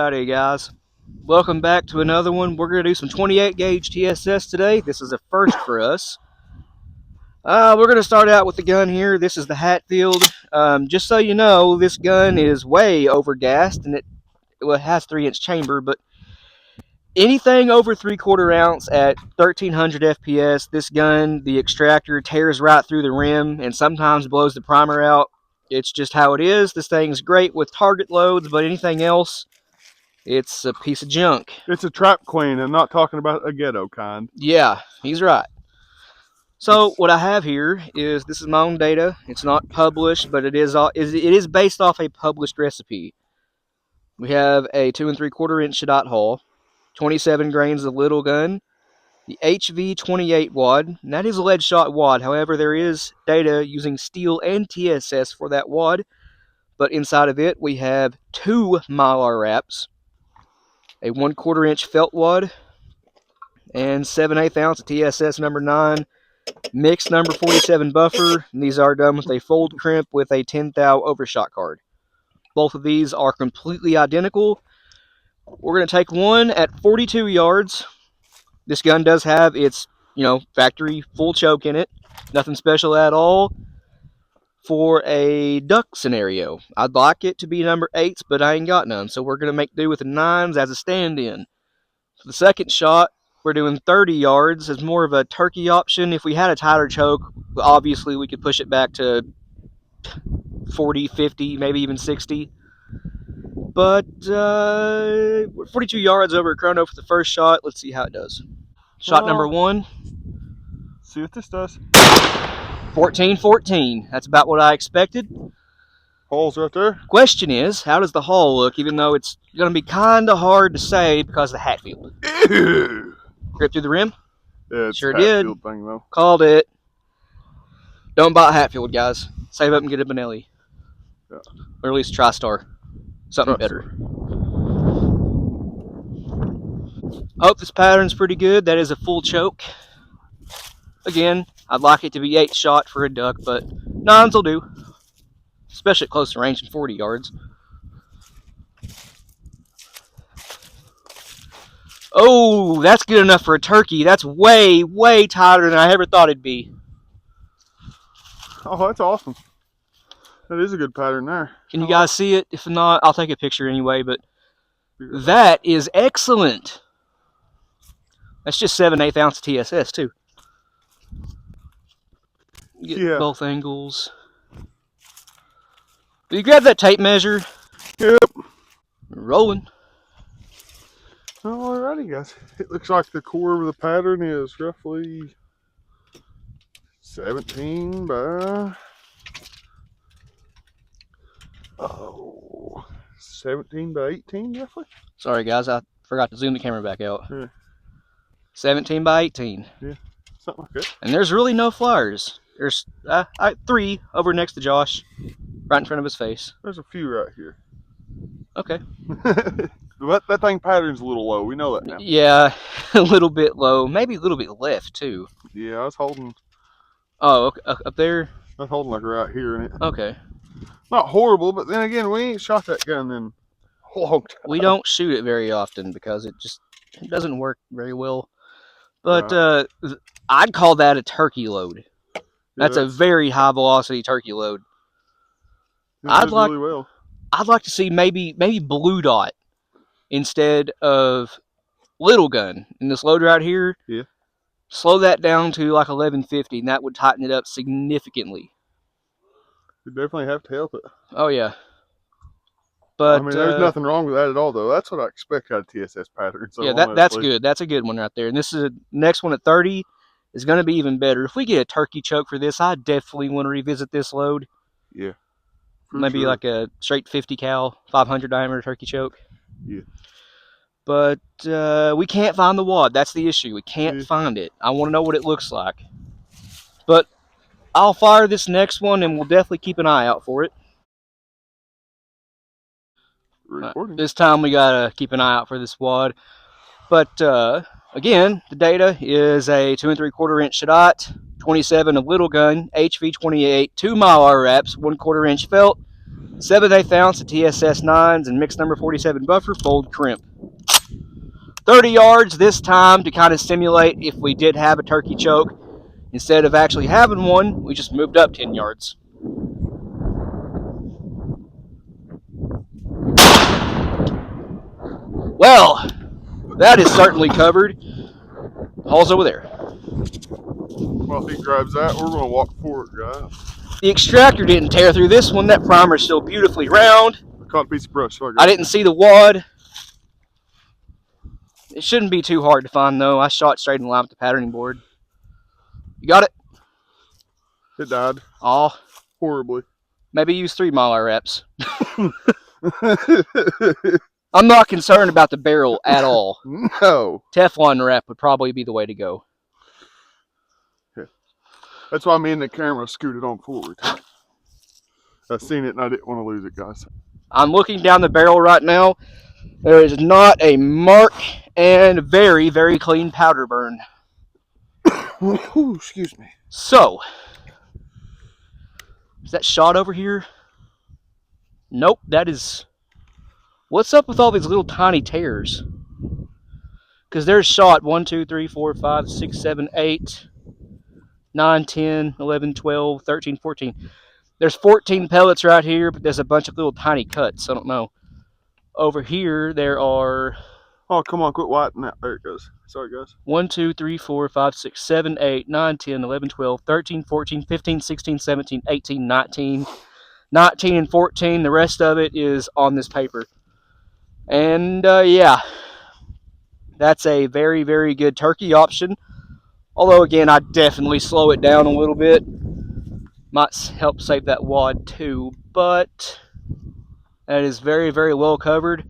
Alrighty guys, welcome back to another one. We're going to do some 28 gauge TSS today. This is a first for us. We're going to start out with the gun here. This is the Hatfield. Just so you know, this gun is way over gassed, and it has 3-inch chamber, but anything over 3/4 ounce at 1300 FPS, this gun, the extractor tears right through the rim and sometimes blows the primer out. It's just how it is. This thing's great with target loads, but anything else, it's a piece of junk. It's a trap queen. I'm not talking about a ghetto kind. Yeah, he's right. So what I have here is, this is my own data. It's not published, but it is based off a published recipe. We have a 2 3/4 inch shot hull, 27 grains of little gun, the HV 28 wad, and that is a lead shot wad. However, there is data using steel and TSS for that wad, but inside of it we have 2 Mylar wraps, a 1/4 inch felt wad, and 7/8 ounce of TSS number 9, mixed number 47 buffer, and these are done with a fold crimp with a 10 thou overshot card. Both of these are completely identical. We're going to take one at 42 yards. This gun does have its, factory full choke in it. Nothing special at all. For a duck scenario, I'd like it to be number 8s, but I ain't got none, so we're going to make do with the 9s as a stand-in. For the second shot, we're doing 30 yards as more of a turkey option. If we had a tighter choke, obviously we could push it back to 40, 50, maybe even 60. But 42 yards over chrono for the first shot. Let's see how it does. Shot number 1. See what this does. 14-14. That's about what I expected. Holes right there. Question is, how does the hull look, even though it's going to be kind of hard to say because of the Hatfield? Ew. Grip through the rim? Yeah, it's sure a did. Hatfield thing, though. Called it. Don't buy a Hatfield, guys. Save up and get a Benelli. Yeah. Or at least TriStar. Something better. Hope this pattern's pretty good. That is a full choke. Again, I'd like it to be 8 shot for a duck, but 9s will do. Especially at close range and 40 yards. Oh, that's good enough for a turkey. That's way, way tighter than I ever thought it'd be. Oh, that's awesome. That is a good pattern there. Can you guys see it? If not, I'll take a picture anyway, but that is excellent. That's just 7/8 ounce TSS, too. Get both angles. Did you grab that tape measure? Yep. Rolling. Alrighty, guys. It looks like the core of the pattern is roughly 17 by 17 by 18, roughly. Sorry, guys. I forgot to zoom the camera back out. Yeah. 17 by 18. Yeah, something like that. And there's really no flyers. There's 3 over next to Josh, right in front of his face. There's a few right here. Okay. That thing pattern's a little low. We know that now. Yeah, a little bit low. Maybe a little bit left, too. Yeah, I was holding. Oh, okay, up there? I was holding like right here in it. Okay. Not horrible, but then again, we ain't shot that gun in a long time. We don't shoot it very often because it doesn't work very well. But I'd call that a turkey load. That's a very high velocity turkey load. I'd like to see maybe blue dot instead of little gun in this load right here. Yeah. Slow that down to like 1150, and that would tighten it up significantly. You definitely have to help it. Oh yeah. But I mean, there's nothing wrong with that at all, though. That's what I expect out of TSS patterns. So yeah, that's good. That's a good one right there. And this is next one at 30 is going to be even better. If we get a turkey choke for this, I definitely want to revisit this load. Yeah. Maybe like a straight 50 cal, 500 diameter turkey choke. Yeah. But we can't find the wad. That's the issue. We can't find it. I want to know what it looks like. But I'll fire this next one, and we'll definitely keep an eye out for it. This time we gotta keep an eye out for this wad. But again, the data is a 2 3/4 inch shot, 27 of little gun, HV 28, 2 Mylar wraps, 1/4 inch felt, 7/8 ounce of TSS 9s and mix number 47 buffer, fold crimp. 30 yards this time to kind of simulate if we did have a turkey choke. Instead of actually having one, we just moved up 10 yards. Well, that is certainly covered. The hole's over there. While he grabs that, we're going to walk forward, guys. The extractor didn't tear through this one. That primer's still beautifully round. I caught a piece of brush. So I didn't see the wad. It shouldn't be too hard to find, though. I shot straight in line with the patterning board. You got it? It died. Oh, horribly. Maybe use 3 Mylar wraps. I'm not concerned about the barrel at all. No. Teflon wrap would probably be the way to go. Yeah. That's why me and the camera scooted on forward. I seen it and I didn't want to lose it, guys. I'm looking down the barrel right now. There is not a mark and very, very clean powder burn. Ooh, excuse me. So, is that shot over here? Nope, that is... What's up with all these little tiny tears? Because there's shot 1, 2, 3, 4, 5, 6, 7, 8, 9, 10, 11, 12, 13, 14. There's 14 pellets right here, but there's a bunch of little tiny cuts. I don't know. Over here, there are... Oh, come on, quit whitening that. There it goes. Sorry, guys. 1, 2, 3, 4, 5, 6, 7, 8, 9, 10, 11, 12, 13, 14, 15, 16, 17, 18, 19. 19 and 14. The rest of it is on this paper. And, yeah. That's a very, very good turkey option. Although, again, I'd definitely slow it down a little bit. Might help save that wad, too. But that is very, very well covered.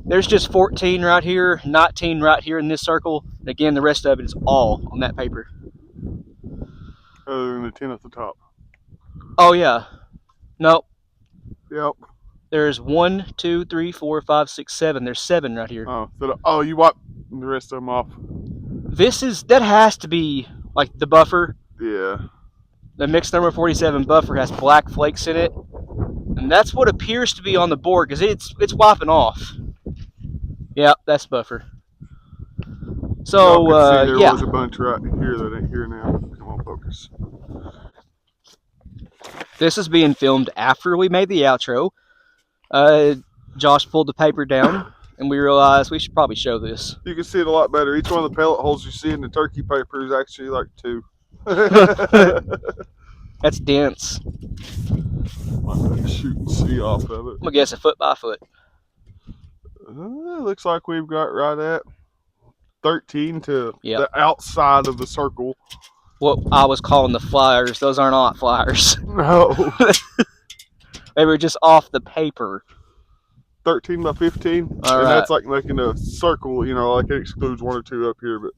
There's just 14 right here, 19 right here in this circle. And again, the rest of it is all on that paper. Other than the 10 at the top. Oh, yeah. Nope. Yep. There's 1, 2, 3, 4, 5, 6, 7. There's 7 right here. Oh, you wipe the rest of them off. That has to be like the buffer. Yeah. The mix number 47 buffer has black flakes in it. And that's what appears to be on the board because it's wiping off. Yeah, that's buffer. So, there yeah. was a bunch right here that ain't here now. Come on, focus. This is being filmed after we made the outro. Josh pulled the paper down, and we realized we should probably show this. You can see it a lot better. Each one of the pellet holes you see in the turkey paper is actually like 2. That's dense. Might shoot and see off of it. I'm gonna guess a foot by foot. Looks like we've got right at 13 to Yep. the outside of the circle. What I was calling the flyers. Those are not flyers. No. They were just off the paper. 13 by 15. All and right. that's like making a circle, like it excludes 1 or 2 up here, but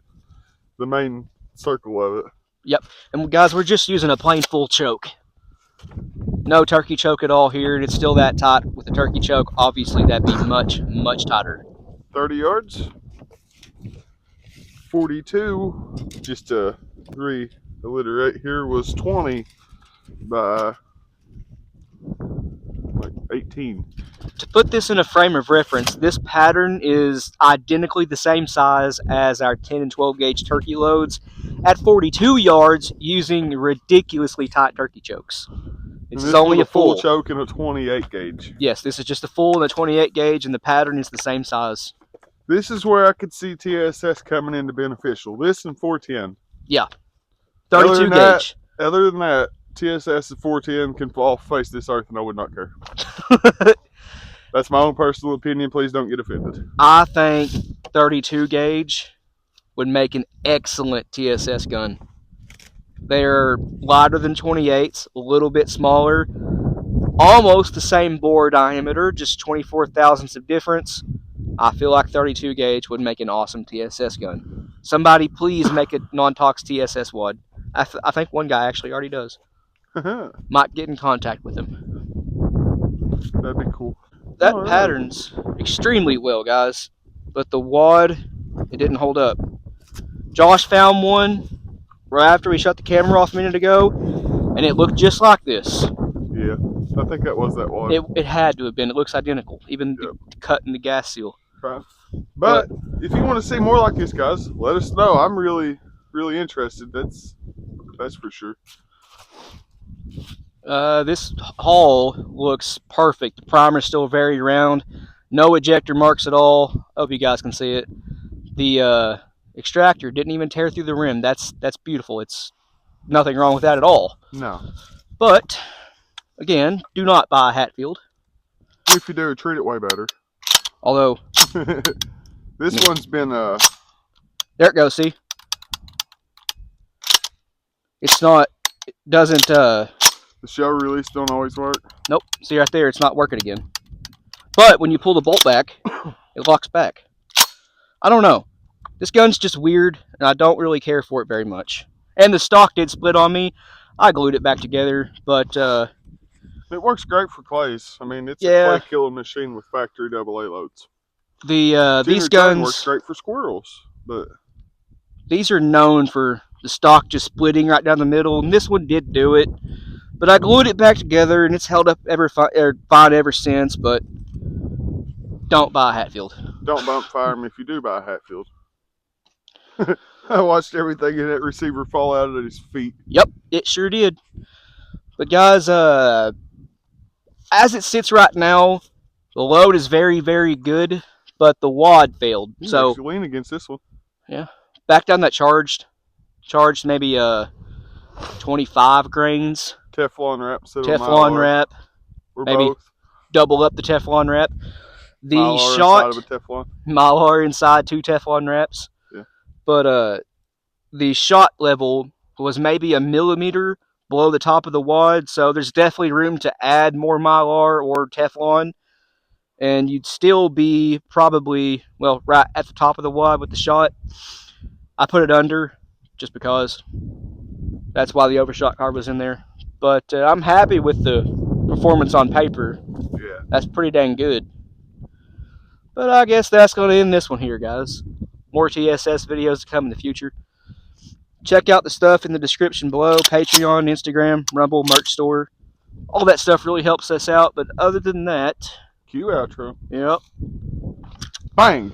the main circle of it. Yep. And guys, we're just using a plain full choke. No turkey choke at all here, and it's still that tight with the turkey choke. Obviously, that'd be much, much tighter. 30 yards. 42, just to reiterate here, was 20 by like 18. To put this in a frame of reference, this pattern is identically the same size as our 10 and 12 gauge turkey loads at 42 yards using ridiculously tight turkey chokes. It's only a full choke and a 28 gauge. Yes, this is just a full and a 28 gauge, and the pattern is the same size. This is where I could see TSS coming into beneficial. This and 410. Yeah. 32 gauge. Other than that, TSS and 410 can fall face this earth and I would not care. That's my own personal opinion. Please don't get offended. I think 32 gauge would make an excellent TSS gun. They're lighter than 28s, a little bit smaller, almost the same bore diameter, just 24 thousandths of difference. I feel like 32 gauge would make an awesome TSS gun. Somebody please make a non-tox TSS wad. I think one guy actually already does. Might get in contact with him. That'd be cool. That pattern's extremely well, guys. But the wad, it didn't hold up. Josh found one right after we shut the camera off a minute ago, and it looked just like this. Yeah. I think that was that one. It had to have been. It looks identical, even Yep. the cut in the gas seal. Fine. But if you want to see more like this, guys, let us know. I'm really, really interested. That's for sure. This hull looks perfect. The primer's still very round. No ejector marks at all. Hope you guys can see it. The extractor didn't even tear through the rim. That's beautiful. It's nothing wrong with that at all. No. But again, do not buy a Hatfield. If you do, treat it way better. Although this one's been there it goes. See, it's not. It doesn't. The shell release don't always work. Nope. See right there, it's not working again. But when you pull the bolt back, it locks back. I don't know. This gun's just weird, and I don't really care for it very much. And the stock did split on me. I glued it back together, but it works great for clays. I mean, it's a yeah, clay killing machine with factory AA loads. These guns works great for squirrels, but these are known for the stock just splitting right down the middle, and this one did do it. But I glued it back together, and it's held up fine ever since. But don't buy a Hatfield. Don't bump fire him if you do buy a Hatfield. I watched everything in that receiver fall out of his feet. Yep, it sure did. But guys, as it sits right now, the load is very, very good, but the wad failed. You so lean against this one. Yeah, back down that charged maybe 25 grains. Teflon wrap. Teflon wrap. Or maybe both. Double up the Teflon wrap. The Mylar shot inside of a Teflon. Mylar inside 2 Teflon wraps. Yeah. But the shot level was maybe a millimeter below the top of the wad, so there's definitely room to add more Mylar or Teflon, and you'd still be probably, well, right at the top of the wad with the shot. I put it under just because. That's why the overshot card was in there. But I'm happy with the performance on paper. Yeah. That's pretty dang good. But I guess that's going to end this one here, guys. More TSS videos to come in the future. Check out the stuff in the description below. Patreon, Instagram, Rumble, merch store. All that stuff really helps us out. But other than that... Cue outro. Yep. Bang!